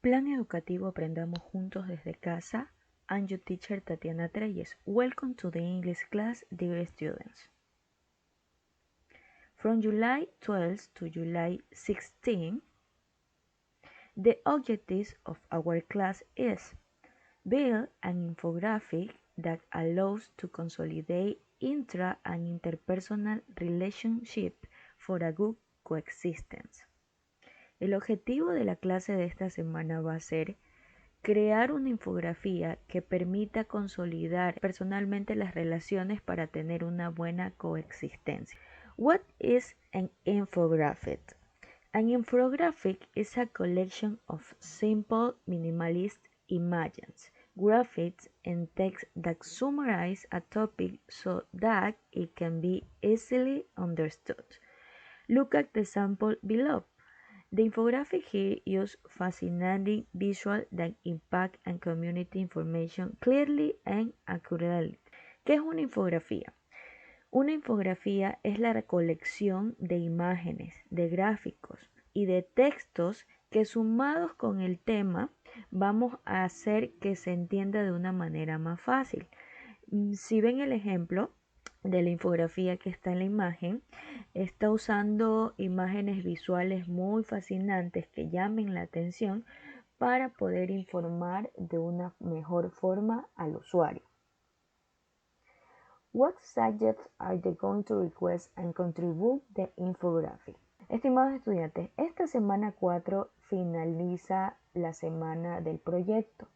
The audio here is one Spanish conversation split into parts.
Plan Educativo Aprendamos Juntos desde Casa. I'm your teacher Tatiana Treyes. Welcome to the English class, dear students. From July 12 to July 16, the objectives of our class is build an infographic that allows to consolidate intra and interpersonal relationship for a good coexistence. El objetivo de la clase de esta semana va a ser crear una infografía que permita consolidar personalmente las relaciones para tener una buena coexistencia. What is an infographic? An infographic is a collection of simple, minimalist images, graphics, and text that summarize a topic so that it can be easily understood. Look at the sample below. The infographic here uses fascinating visuals that impact and community information clearly and accurately. ¿Qué es una infografía? Una infografía es la recolección de imágenes, de gráficos y de textos que sumados con el tema vamos a hacer que se entienda de una manera más fácil. Si ven el ejemplo de la infografía que está en la imagen, está usando imágenes visuales muy fascinantes que llamen la atención para poder informar de una mejor forma al usuario. What subjects are they going to request and contribute the infographic? Estimados estudiantes, esta semana 4 finaliza la semana del proyecto.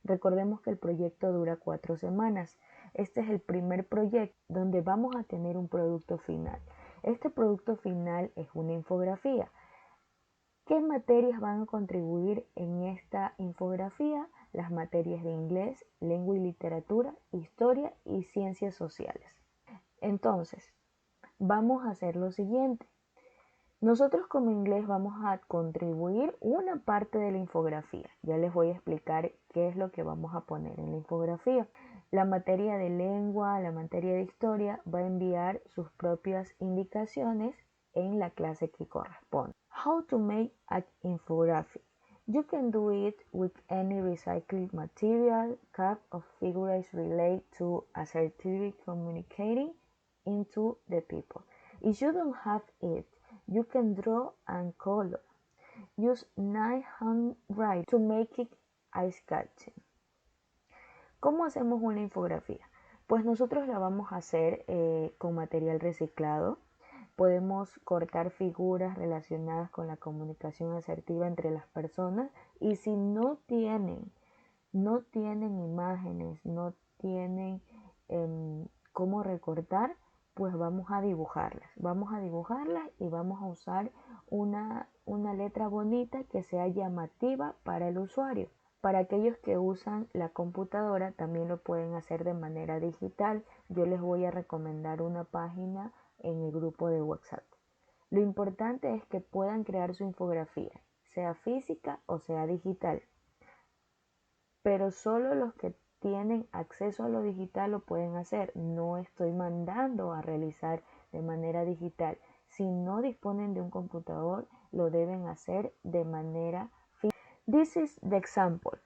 Recordemos que el proyecto dura 4 semanas. Este es el primer proyecto donde vamos a tener un producto final. Este producto final es una infografía. ¿Qué materias van a contribuir en esta infografía? Las materias de inglés, lengua y literatura, historia y ciencias sociales. Entonces, vamos a hacer lo siguiente. Nosotros como inglés vamos a contribuir una parte de la infografía. Ya les voy a explicar qué es lo que vamos a poner en la infografía. La materia de lengua, la materia de historia va a enviar sus propias indicaciones en la clase que corresponde. How to make an infographic. You can do it with any recycled material, cap of figures related to assertively communicating into the people. If you don't have it, you can draw and color. Use nice handwriting to make it eye-catching. ¿Cómo hacemos una infografía? Pues nosotros la vamos a hacer con material reciclado. Podemos cortar figuras relacionadas con la comunicación asertiva entre las personas y si no tienen imágenes, no tienen cómo recortar, pues vamos a dibujarlas. Vamos a dibujarlas y vamos a usar una letra bonita que sea llamativa para el usuario. Para aquellos que usan la computadora también lo pueden hacer de manera digital. Yo les voy a recomendar una página en el grupo de WhatsApp. Lo importante es que puedan crear su infografía, sea física o sea digital. Pero solo los que tienen acceso a lo digital lo pueden hacer. No estoy mandando a realizar de manera digital. Si no disponen de un computador, lo deben hacer de manera física. This is the example.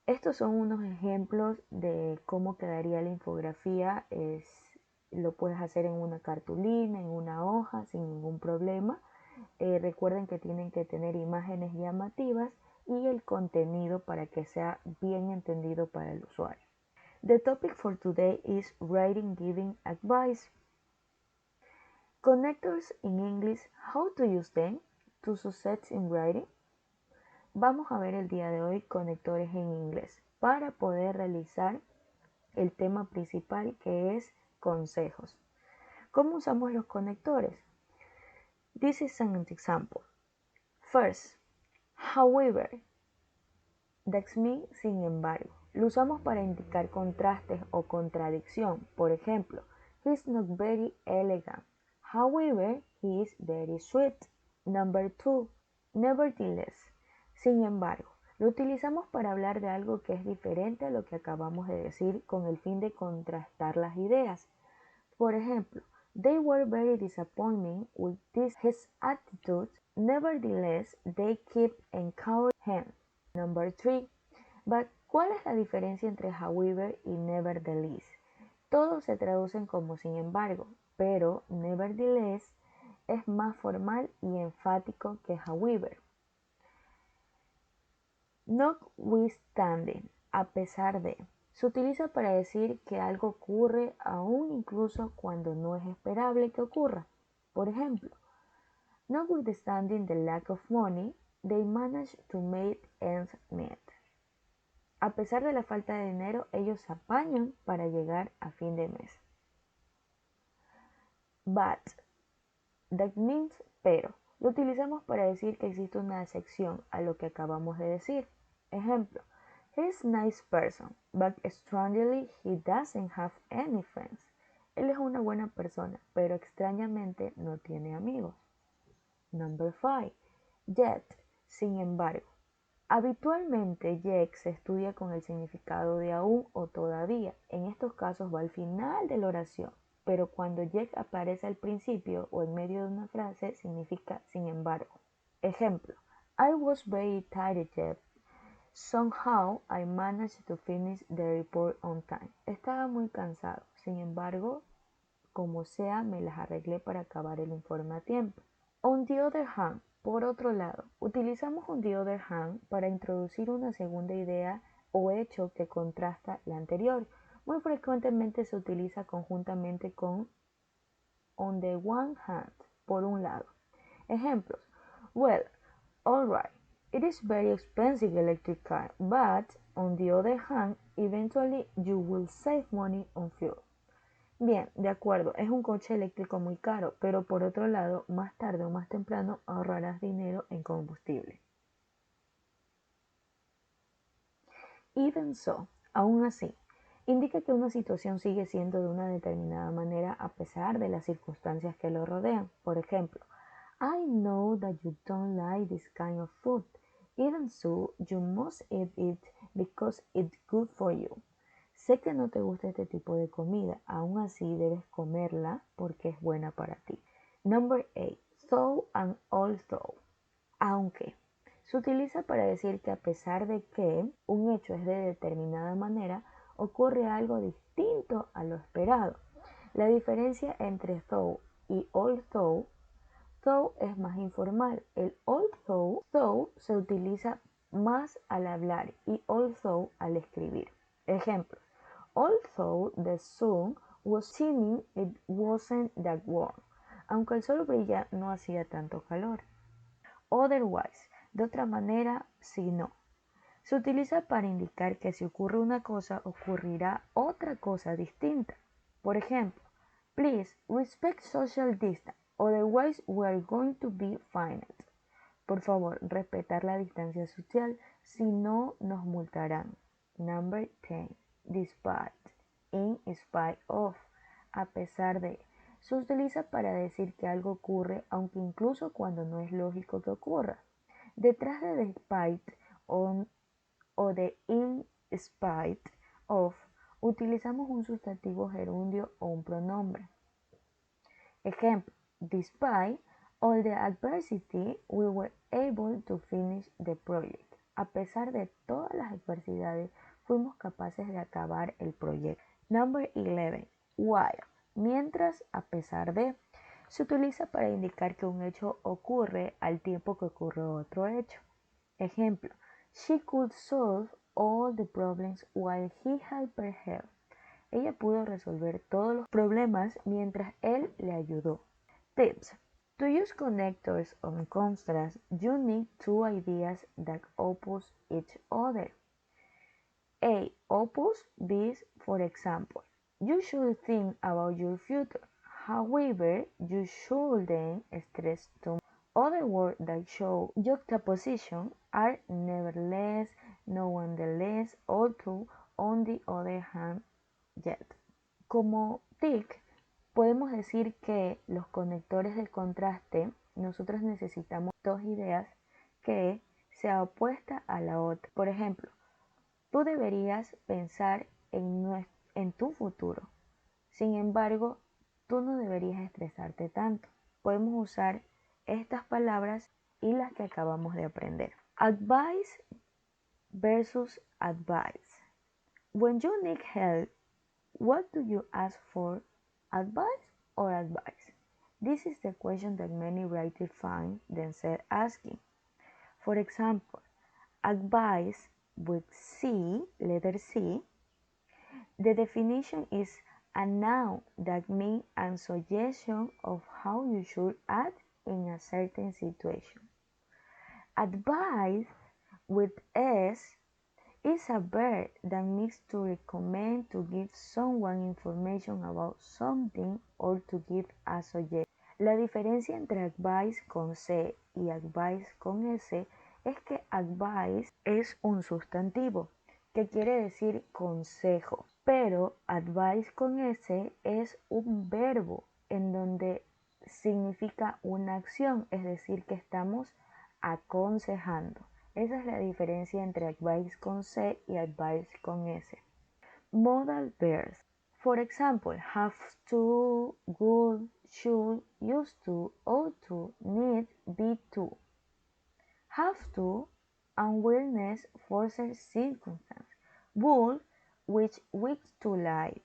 Estos son unos ejemplos de cómo quedaría la infografía. Lo puedes hacer en una cartulina, en una hoja, sin ningún problema. Recuerden que tienen que tener imágenes llamativas y el contenido para que sea bien entendido para el usuario. The topic for today is writing giving advice. Connectors in English, how to use them to success in writing. Vamos a ver el día de hoy conectores en inglés para poder realizar el tema principal que es consejos. ¿Cómo usamos los conectores? This is an example. First, however, that's mean, sin embargo. Lo usamos para indicar contrastes o contradicción. Por ejemplo, he's not very elegant. However, he is very sweet. Number 2, nevertheless. Sin embargo, lo utilizamos para hablar de algo que es diferente a lo que acabamos de decir con el fin de contrastar las ideas. Por ejemplo, they were very disappointed with his attitude. Nevertheless, they keep encouraging him. Number 3. But, ¿cuál es la diferencia entre however y nevertheless? Todos se traducen como sin embargo, pero nevertheless es más formal y enfático que however. Notwithstanding, a pesar de, se utiliza para decir que algo ocurre aún incluso cuando no es esperable que ocurra. Por ejemplo, notwithstanding the lack of money, they managed to make ends meet. A pesar de la falta de dinero, ellos se apañan para llegar a fin de mes. But, that means pero. Lo utilizamos para decir que existe una excepción a lo que acabamos de decir. Ejemplo, he's a nice person, but strangely he doesn't have any friends. Él es una buena persona, pero extrañamente no tiene amigos. Number 5. Yet, sin embargo. Habitualmente, yet se estudia con el significado de aún o todavía. En estos casos va al final de la oración, pero cuando yet aparece al principio o en medio de una frase, significa sin embargo. Ejemplo, I was very tired yet. Somehow I managed to finish the report on time. Estaba muy cansado, sin embargo, como sea, me las arreglé para acabar el informe a tiempo. On the other hand, por otro lado, utilizamos on the other hand para introducir una segunda idea o hecho que contrasta la anterior. Muy frecuentemente se utiliza conjuntamente con on the one hand, por un lado. Ejemplos. Well, alright, it is very expensive electric car, but on the other hand, eventually you will save money on fuel. Bien, de acuerdo, es un coche eléctrico muy caro, pero por otro lado, más tarde o más temprano ahorrarás dinero en combustible. Even so, aún así, indica que una situación sigue siendo de una determinada manera a pesar de las circunstancias que lo rodean. Por ejemplo, I know that you don't like this kind of food. Even so, you must eat it because it's good for you. Sé que no te gusta este tipo de comida, aún así debes comerla porque es buena para ti. Number 8. Though and although. Aunque. Se utiliza para decir que a pesar de que un hecho es de determinada manera, ocurre algo distinto a lo esperado. La diferencia entre though y although es más informal. El though se utiliza más al hablar y although al escribir. Ejemplo. Although the sun was shining, it wasn't that warm. Aunque el sol brilla, no hacía tanto calor. Otherwise, de otra manera, si no. Se utiliza para indicar que si ocurre una cosa, ocurrirá otra cosa distinta. Por ejemplo, please respect social distance, otherwise we are going to be fined. Por favor, respetar la distancia social, si no nos multarán. Number 10. Despite, in spite of, a pesar de. Se utiliza para decir que algo ocurre, aunque incluso cuando no es lógico que ocurra. Detrás de despite o de in spite of, utilizamos un sustantivo gerundio o un pronombre. Ejemplo, despite all the adversity, we were able to finish the project. A pesar de todas las adversidades, fuimos capaces de acabar el proyecto. Number 11. While. Mientras, a pesar de, se utiliza para indicar que un hecho ocurre al tiempo que ocurre otro hecho. Ejemplo, she could solve all the problems while he helped her. Ella pudo resolver todos los problemas mientras él le ayudó. Tips. To use connectors on contrast, you need two ideas that oppose each other. A. Oppose this, for example. You should think about your future. However, you shouldn't stress too much. Other words that show juxtaposition are nevertheless, nonetheless, although, on the other hand, yet. Como TIC, podemos decir que los conectores de contraste, nosotros necesitamos dos ideas que sea opuesta a la otra. Por ejemplo, tú deberías pensar en tu futuro. Sin embargo, tú no deberías estresarte tanto. Podemos usar estas palabras y las que acabamos de aprender. Advice versus advice. When you need help, what do you ask for? Advice or advice? This is the question that many writers find themselves asking. For example, advice with C, letter C, the definition is a noun that means a suggestion of how you should act in a certain situation. Advice with S is a verb that means to recommend, to give someone information about something or to give a suggestion. La diferencia entre advice con C y advice con S es que advice es un sustantivo que quiere decir consejo, pero advice con S es un verbo en donde significa una acción, es decir, que estamos aconsejando. Esa es la diferencia entre advice con C y advice con S. Modal verbs. For example, have to, would, should, used to, ought to, need, be to. Have to, unwillingness, forced circumstance. Would, which to like.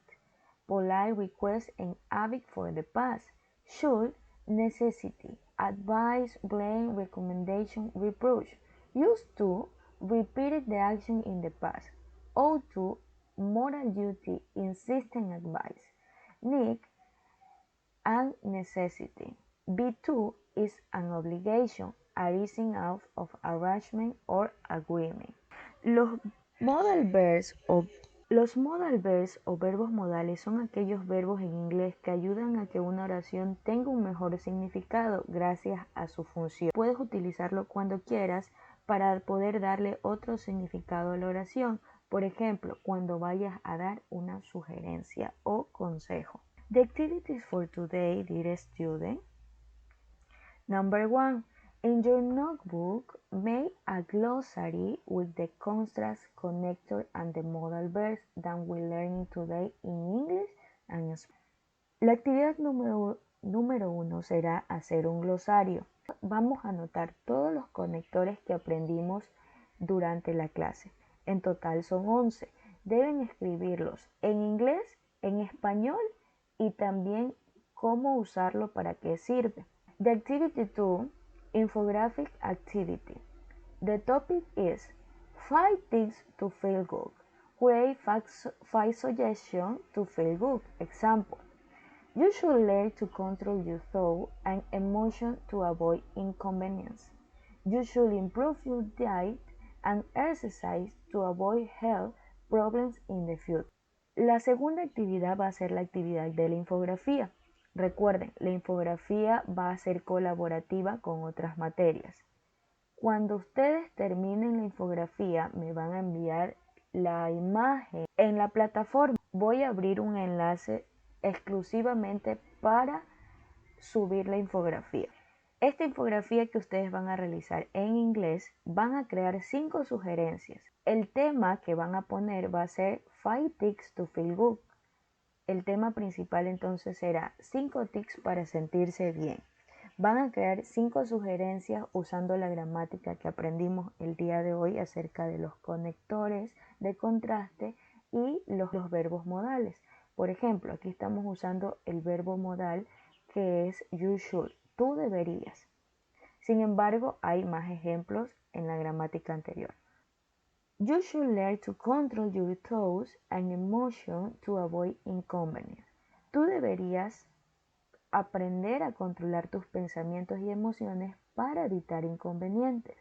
Polite request and habit for the past. Should, necessity. Advice, blame, recommendation, reproach. Used to, repeated the action in the past. Ought to, moral duty, insistent advice. Need and necessity. Be to is an obligation, arising out of arrangement or agreement. Los modal verbs o verbos modales son aquellos verbos en inglés que ayudan a que una oración tenga un mejor significado gracias a su función. Puedes utilizarlo cuando quieras para poder darle otro significado a la oración. Por ejemplo, cuando vayas a dar una sugerencia o consejo. The activities for today, dear student. Number 1. In your notebook, make a glossary with the contrast, connector, and the modal verbs that we learned today in English and Spanish. La actividad número 1 será hacer un glosario. Vamos a anotar todos los conectores que aprendimos durante la clase. En total son 11. Deben escribirlos en inglés, en español y también cómo usarlo, para qué sirve. The activity 2, infographic activity. The topic is 5 tips to feel good. Create 5 suggestions to feel good. Example. You should learn to control your thought and emotion to avoid inconvenience. You should improve your diet and exercise to avoid health problems in the future. La segunda actividad va a ser la actividad de la infografía. Recuerden, la infografía va a ser colaborativa con otras materias. Cuando ustedes terminen la infografía, me van a enviar la imagen en la plataforma. Voy a abrir un enlace exclusivamente para subir la infografía. Esta infografía que ustedes van a realizar en inglés, van a crear 5 sugerencias. El tema que van a poner va a ser 5 tips to feel good. El tema principal entonces será 5 tips para sentirse bien. Van a crear 5 sugerencias usando la gramática que aprendimos el día de hoy acerca de los conectores de contraste y los verbos modales. Por ejemplo, aquí estamos usando el verbo modal que es you should, tú deberías. Sin embargo, hay más ejemplos en la gramática anterior. You should learn to control your thoughts and emotions to avoid inconvenience. Tú deberías aprender a controlar tus pensamientos y emociones para evitar inconvenientes.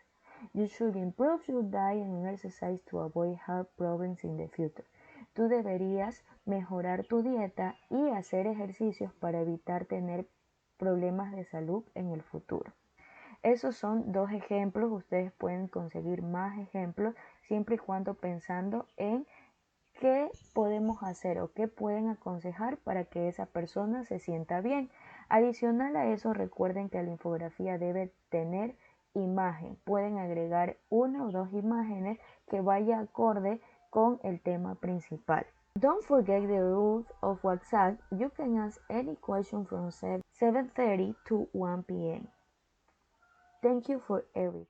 You should improve your diet and exercise to avoid health problems in the future. Tú deberías mejorar tu dieta y hacer ejercicios para evitar tener problemas de salud en el futuro. Esos son 2 ejemplos. Ustedes pueden conseguir más ejemplos siempre y cuando pensando en qué podemos hacer o qué pueden aconsejar para que esa persona se sienta bien. Adicional a eso, recuerden que la infografía debe tener imagen. Pueden agregar 1 o 2 imágenes que vaya acorde con el tema principal. Don't forget the rules of WhatsApp. You can ask any question from 7:30 to 1 p.m. Thank you for everything.